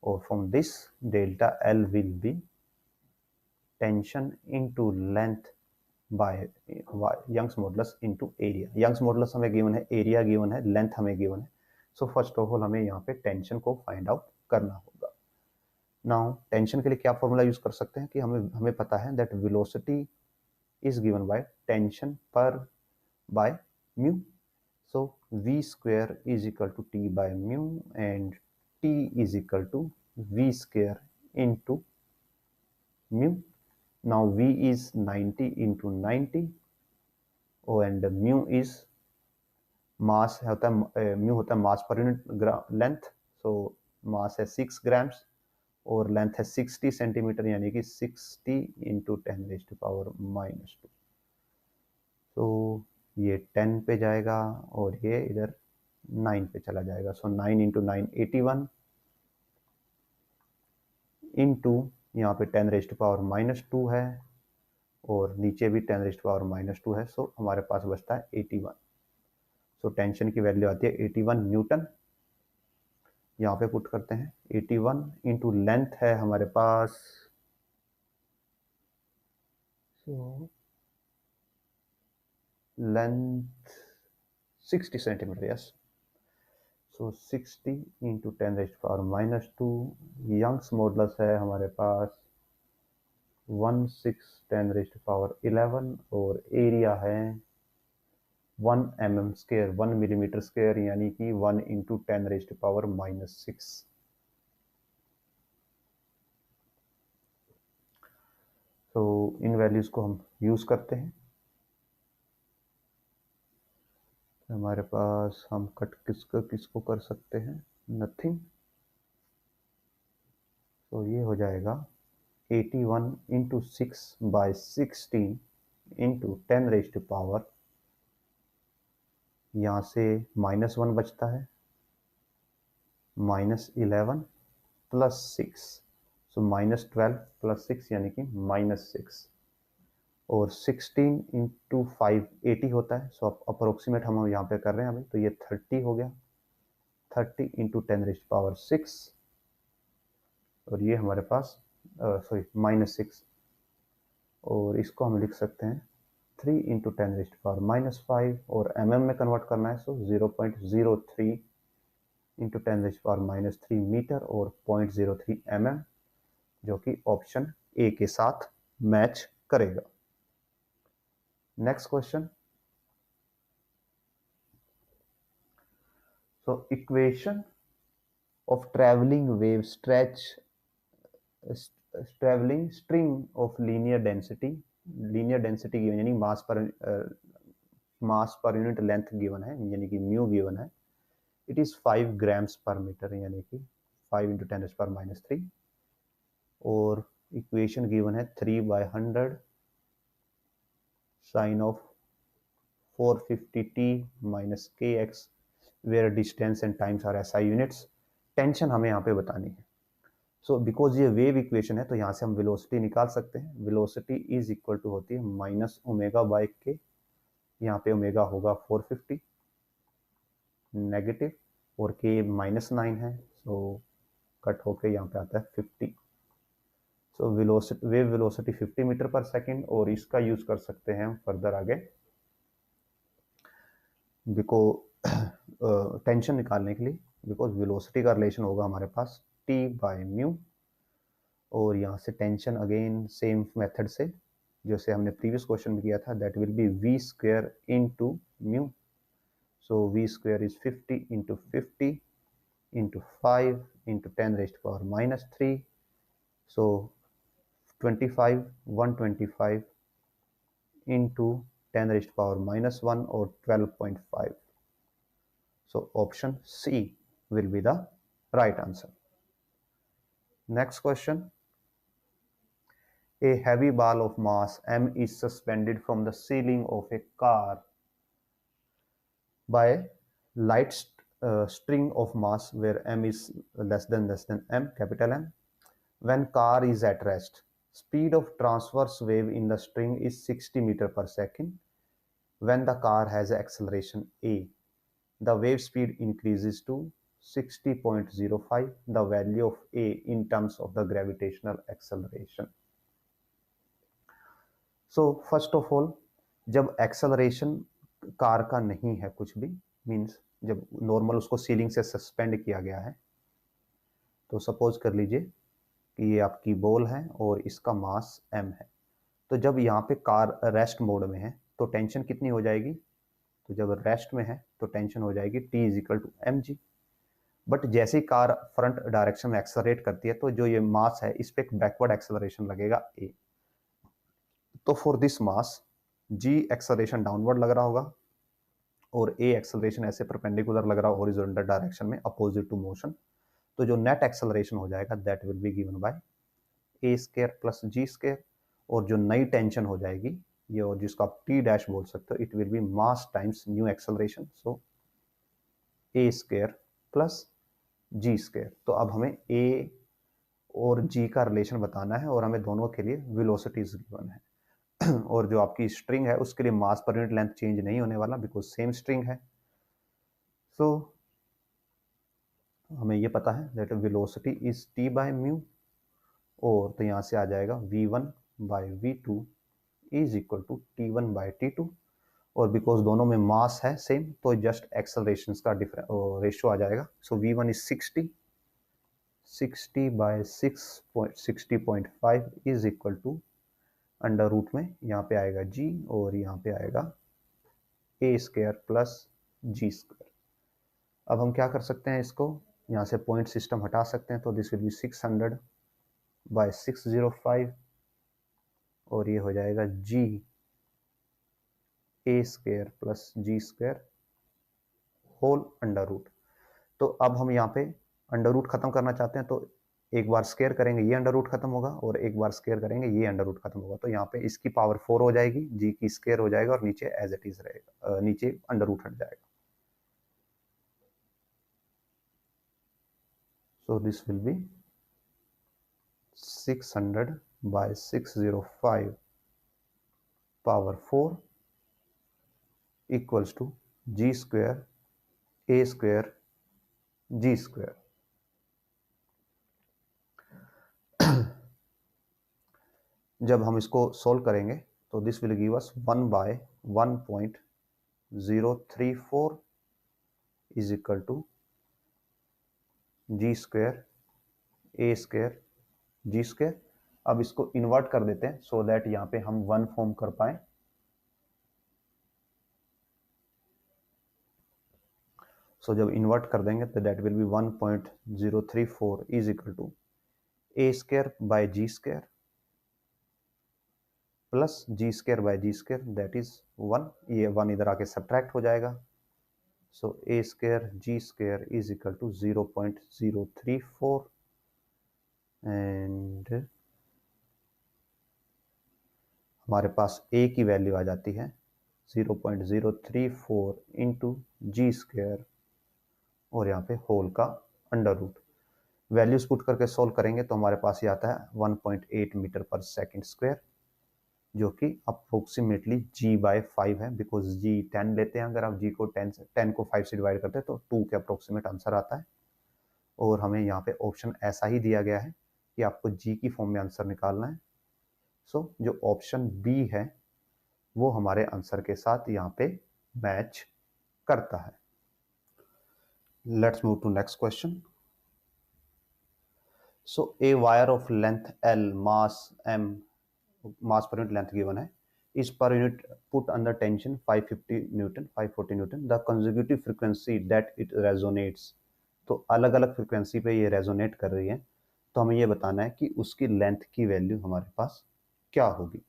और from this delta L will be tension into length by Young's modulus into area. Young's modulus हमें गिवन है, एरिया गिवन है, लेंथ हमें given है, so first of all हमें यहाँ पे tension को फाइंड आउट करना होगा। नाउ टेंशन के लिए क्या फॉर्मूला यूज कर सकते हैं कि हमें पता है that velocity is given by tension पर by mu, so v square is equal to t by mu, and t is equal to v square into mu. Now v is 90 into 90, oh, and mu is मास होता है, mu होता है मास per unit length, सो मास है 6 grams और length है 60 centimetre, यानी कि 60 into 10⁻², तो ये 10 पे जाएगा और ये इधर 9 पे चला जाएगा, सो 9 इंटू 9 81 इंटू यहाँ पे 10⁻² है, और नीचे भी 10⁻² है, सो हमारे पास बचता है 81। सो टेंशन की वैल्यू आती है 81 न्यूटन, यहाँ पे पुट करते हैं 81 इंटू लेंथ है हमारे पास, सो लेंथ 60 सेंटीमीटर, यस, सो 60 इंटू 10⁻², यंग्स मॉडुलस है हमारे पास 16 10⁻11, और एरिया है 1 mm² 1 mm², यानी कि 1 × 10⁻⁻⁻6। तो इन वैल्यूज को हम यूज करते हैं। हमारे पास हम कट किसको कर सकते हैं, नथिंग। तो ये हो जाएगा 81 × 6/16 × 10⁻, यहाँ से -1 बचता है, -11 + 6, सो -12 + 6 यानी कि -6, और 16 × 5 80 होता है। सो अप्रोक्सीमेट हम यहाँ पे कर रहे हैं अभी, तो ये 30 हो गया, 30 × 10⁻6, और ये हमारे पास सॉरी -6, और इसको हम लिख सकते हैं 3 × 10⁻⁻5, और mm में कन्वर्ट करना है, सो 0.03 × 10⁻³ मीटर और 0.03 mm, जो कि ऑप्शन ए के साथ मैच करेगा। Next question. So equation of travelling wave travelling string of linear density given, यानी मास पर यूनिट लेंथ गिवन है, यानी कि म्यू गिवन है। इट इज 5 ग्राम्स पर मीटर, यानी कि 5 × 10⁻³ और इक्वेशन गिवन है 3/100 sine of 450t - kx where distance and times are SI units. Tension हमें यहाँ पे बतानी है। सो बिकॉज ये वेव इक्वेशन है, तो यहाँ से हम वेलोसिटी निकाल सकते हैं। वेलोसिटी इज इक्वल टू होती है -ω/k, यहाँ पे ओमेगा होगा 450 नेगेटिव, और k -9 है, सो कट होके यहाँ पे आता है 50। सो वेव वेलोसिटी 50 मीटर पर सेकेंड, और इसका यूज कर सकते हैं हम फर्दर आगे, टेंशन निकालने के लिए, बिकॉज वेलोसिटी का रिलेशन होगा हमारे पास T/μ, और यहाँ से टेंशन अगेन सेम मेथड से जैसे हमने प्रीवियस क्वेश्चन में किया था, that will be v² × μ। So v² is 50 × 50 × 5 × 10⁻³ so 25 125 × 10⁻⁻1 और 12.5। So option C will be the right answer. Next question. A heavy ball of mass m is suspended from the ceiling of a car by light string of mass where m is less than m, capital M. When car is at rest, speed of transverse wave in the string is 60 meter per second. When the car has acceleration a, the wave speed increases to 60.05, the value of a in terms of the gravitational acceleration. So first of all, जब acceleration car का नहीं है कुछ भी, means जब normal उसको ceiling से suspend किया गया है, तो सपोज कर लीजिए कि ये आपकी बॉल है और इसका मास m है। तो जब यहाँ पे कार रेस्ट मोड में है तो टेंशन कितनी हो जाएगी, तो जब रेस्ट में है तो टेंशन हो जाएगी T = mg। बट जैसे ही कार फ्रंट डायरेक्शन में एक्सेलरेट करती है तो जो ये मास है इस पे एक बैकवर्ड एक्सेलरेशन लगेगा a। तो for this mass g acceleration downward लग रहा होगा और a एक्सेलरेशन ऐसे परपेंडिकुलर लग रहा है हॉरिजॉन्टल डायरेक्शन में अपोजिट टू मोशन। तो जो नेट एक्सेलरेशन हो जाएगा that will be given by a² + g², और जो नई टेंशन हो जाएगी ये, और जिसको आप T' बोल सकते हो, it will B mass times new acceleration, so a² + g²। तो अब हमें a और g का रिलेशन बताना है और हमें दोनों के लिए वेलोसिटीज गिवन है और जो आपकी स्ट्रिंग है उसके लिए मास पर यूनिट लेंथ चेंज नहीं होने वाला बिकॉज सेम स्ट्रिंग है। सो हमें ये पता है दैट वेलोसिटी इज T/μ, और तो यहाँ से आ जाएगा v1/v2 is equal to T1/T2, और बिकॉज दोनों में मास है सेम तो जस्ट एक्सेलरेशंस का रेशियो आ जाएगा। So v1 is 60/60.5 is equal to under root में यहाँ पे आएगा g और यहाँ पे आएगा a square plus ji square. अब हम क्या कर सकते हैं, इसको यहाँ से पॉइंट सिस्टम हटा सकते हैं, तो दिस विल बी 600 बाय 605 और ये हो जाएगा जी ए स्क्वायर प्लस जी स्क्वायर होल अंडर रूट। तो अब हम यहाँ पे अंडर रूट खत्म करना चाहते हैं, तो एक बार स्क्वायर करेंगे ये अंडर रूट खत्म होगा और एक बार स्क्वायर करेंगे ये अंडर रूट खत्म होगा, तो यहाँ पे इसकी पावर 4 हो जाएगी, जी की स्क्वायर हो जाएगा और नीचे एज इट इज रहेगा, नीचे अंडर रूट हट जाएगा। So this will be 600 by 605 power 4 equals to g square a square ji square. जब हम इसको सोल्व करेंगे तो this will give us 1 by 1.034 is equal to g square a square ji square. अब इसको invert कर देते हैं सो दैट यहाँ पे हम 1 फॉर्म कर पाए। सो जब इन्वर्ट कर देंगे तो that will be 1.034 is equal to A square by G square plus ji square by G square that is 1। ये 1 इधर आके सब्ट्रैक्ट हो जाएगा। So A square ji square is equal to 0.034 and हमारे पास a की वैल्यू आ जाती है 0.034 इंटू जी स्क्वायर और यहाँ पे होल का अंडर रूट। वैल्यूज पुट करके सोल्व करेंगे तो हमारे पास ये आता है 1.8 मीटर पर सेकंड स्क्वायर, जो कि अप्रोक्सीमेटली g बाय 5 है, बिकॉज g 10 लेते हैं। अगर आप g को 10 को 5 से डिवाइड करते हैं तो 2 के अप्रोक्सीमेट आंसर आता है। और हमें यहाँ पे ऑप्शन ऐसा ही दिया गया है कि आपको g की फॉर्म में आंसर निकालना है। सो जो ऑप्शन बी है वो हमारे आंसर के साथ यहाँ पे मैच करता है। Let's move to next question. So a wire of length L, mass M, mass per unit length given है, is per unit put under tension 550 Newton, 540 Newton, the consecutive frequency that it resonates। तो अलग अलग frequency पे ये resonate कर रही है, तो हमें ये बताना है कि उसकी लेंथ की वैल्यू हमारे पास क्या होगी।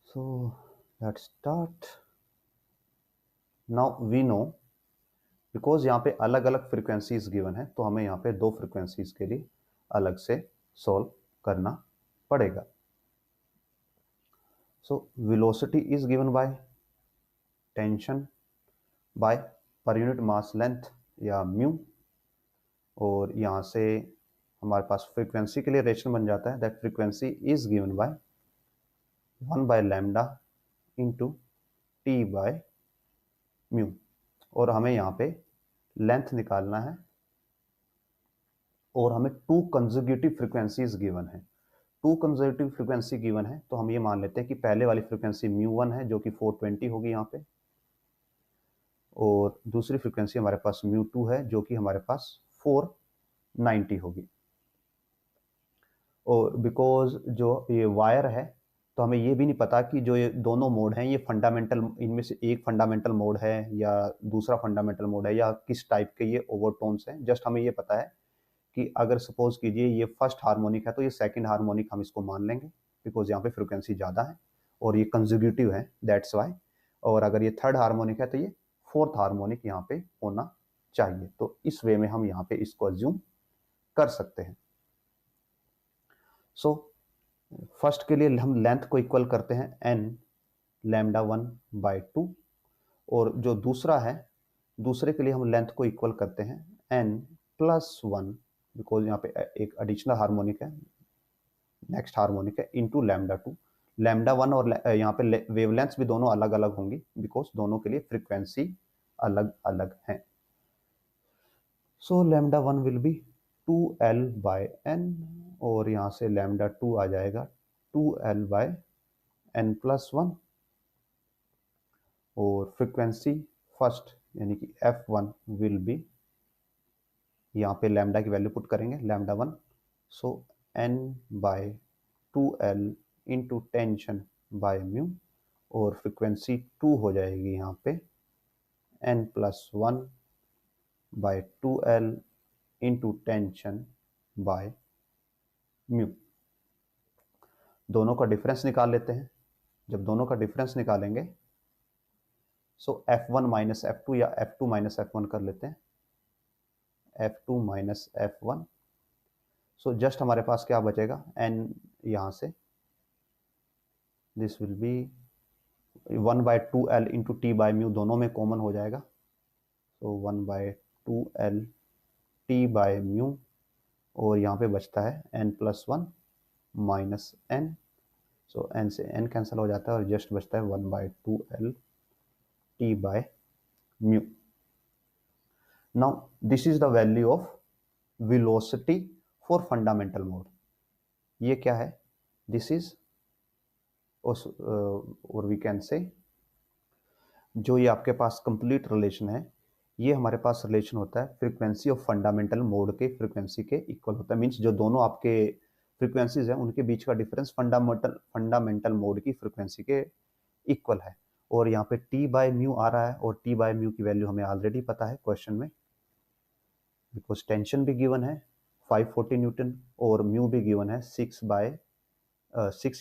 So let's start. Now we know because यहाँ पे अलग अलग फ्रिक्वेंसीज गिवन है, तो हमें यहाँ पे दो फ्रिक्वेंसीज के लिए अलग से सॉल्व करना पड़ेगा। So velocity is given by tension by per unit mass length या म्यू, और यहाँ से हमारे पास फ्रीक्वेंसी के लिए रेशन बन जाता है that frequency is given bye 1 by lambda into T by mu, और हमें यहाँ पे लेंथ निकालना है और हमें 2 कंसेक्यूटिव फ्रीक्वेंसीज गिवन है। 2 कंसेक्यूटिव फ्रीक्वेंसी गिवन है, तो हम ये मान लेते हैं कि पहले वाली फ्रीक्वेंसी μ1 है जो कि 420 होगी यहाँ पे, और दूसरी फ्रीक्वेंसी हमारे पास μ2 है जो कि हमारे पास 490 होगी। और बिकॉज जो ये वायर है तो हमें ये भी नहीं पता कि जो ये दोनों मोड हैं ये फंडामेंटल, इनमें से एक फंडामेंटल मोड है या दूसरा फंडामेंटल मोड है या किस टाइप के ये ओवरटोन्स हैं। जस्ट हमें ये पता है कि अगर सपोज कीजिए ये फर्स्ट हार्मोनिक है तो ये सेकंड हार्मोनिक हम इसको मान लेंगे, बिकॉज यहाँ पे फ्रिक्वेंसी ज़्यादा है और ये कंसेक्यूटिव है, दैट्स वाई। और अगर ये थर्ड हार्मोनिक है तो ये फोर्थ हार्मोनिक यहाँ पे होना चाहिए। तो इस वे में हम यहाँ पे इसको अज्यूम कर सकते हैं। सो फर्स्ट के लिए हम लेंथ को इक्वल करते हैं n लैम्डा 1 बाय 2, और जो दूसरा है दूसरे के लिए हम लेंथ को इक्वल करते हैं n प्लस 1, बिकॉज यहाँ पे एक एडिशनल हार्मोनिक है, नेक्स्ट हार्मोनिक है, इंटू लैम्डा 2। लैम्डा 1 और यहाँ पे वेवलेंथ्स भी दोनों अलग अलग होंगी बिकॉज दोनों के लिए फ्रीक्वेंसी अलग अलग है। So lambda 1 will be 2L by n, और यहाँ से लैम्डा 2 आ जाएगा 2L बाय n प्लस 1, और फ्रीक्वेंसी फर्स्ट यानी कि F1 विल बी, यहाँ पे लैम्डा की वैल्यू पुट करेंगे lambda 1, so n by 2L into tension by mu, और फ्रिक्वेंसी 2 हो जाएगी यहाँ पे n+1 by 2L into tension by mu. दोनों का डिफरेंस निकाल लेते हैं। जब दोनों का डिफरेंस निकालेंगे सो F1 माइनस F2 या F2 माइनस F1 कर लेते हैं, F2 minus F1। So just हमारे पास क्या बचेगा, n यहाँ से this will be 1/2L into T by mu, दोनों में कॉमन हो जाएगा। सो 1/2L टी बाई म्यू, और यहाँ पे बचता है n+1 माइनस n। सो n से n कैंसिल हो जाता है और जस्ट बचता है 1/2L T by mu. Now this is the value of velocity for fundamental mode. ये क्या है, दिस इज और वी कैन से जो ये आपके पास कंप्लीट रिलेशन है, ये हमारे पास रिलेशन होता है फ्रीक्वेंसी ऑफ फंडामेंटल मोड के फ्रीक्वेंसी के इक्वल होता है। मीन्स जो दोनों आपके फ्रीक्वेंसीज हैं उनके बीच का डिफरेंस फंडामेंटल मोड की फ्रीक्वेंसी के इक्वल है। और यहाँ पे टी बाय म्यू आ रहा है, और टी बाय म्यू की वैल्यू हमें ऑलरेडी पता है क्वेश्चन में, बिकॉज टेंशन भी गिवन है 540 न्यूटन और म्यू भी गिवन है 6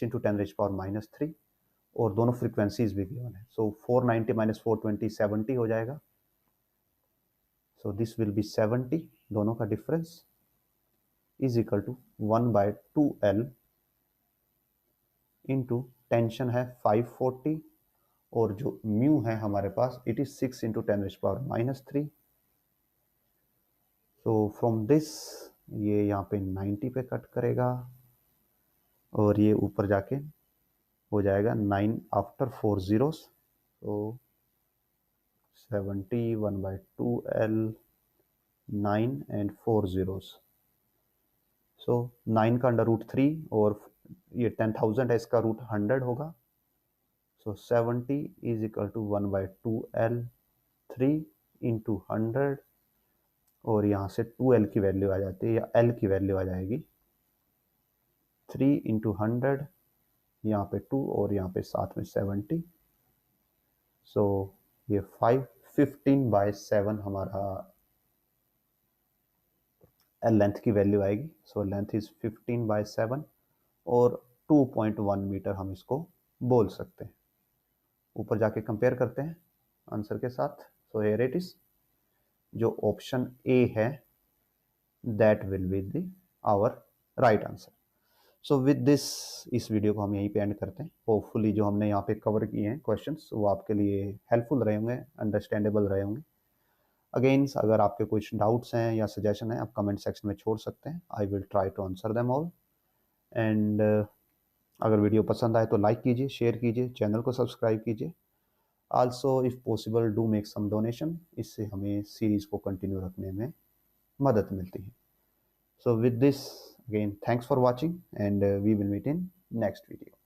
इंटू 10⁻³ और दोनों फ्रीक्वेंसीज भी गिवन है। सो 490 माइनस 420 70 हो जाएगा। सो दिस विल बी 70, दोनों का difference is equal to 1/2L into tension है 540 और जो म्यू है हमारे पास it is 6 into 10⁻³ so from this ये यहाँ पे 90 पे कट करेगा और ये ऊपर जाके हो जाएगा 9 आफ्टर 4 zeros। तो 70 1/2L 9 and 4 zeros। सो 9 का √3 और ये 10,000 है, इसका √100 होगा। So 70 is equal to 1/2L 3 into 100 और यहाँ से 2L की वैल्यू आ जाती है या L की वैल्यू आ जाएगी 3 इंटू 100, यहाँ पे 2 और यहाँ पे साथ में 70। सो ये 15/7 हमारा लेंथ की वैल्यू आएगी। सो लेंथ इज 15/7 और 2.1 मीटर हम इसको बोल सकते हैं। ऊपर जाके कंपेयर करते हैं आंसर के साथ। सो हियर इट इज, जो ऑप्शन ए है that will be the our right answer. So with this, इस वीडियो को हम यहीं पे एंड करते हैं। होपफुली जो हमने यहाँ पे कवर किए हैं क्वेश्चंस वो आपके लिए हेल्पफुल रहे होंगे, अंडरस्टैंडेबल रहे होंगे। अगेन अगर आपके कुछ डाउट्स हैं या सजेशन हैं आप कमेंट सेक्शन में छोड़ सकते हैं, I will try to answer them all. And अगर वीडियो पसंद आए तो लाइक कीजिए, शेयर कीजिए, चैनल को सब्सक्राइब कीजिए। Also if possible do make some donation, इससे हमें सीरीज़ को कंटिन्यू रखने में मदद मिलती है। So with this, again, thanks for watching and we will meet in next video.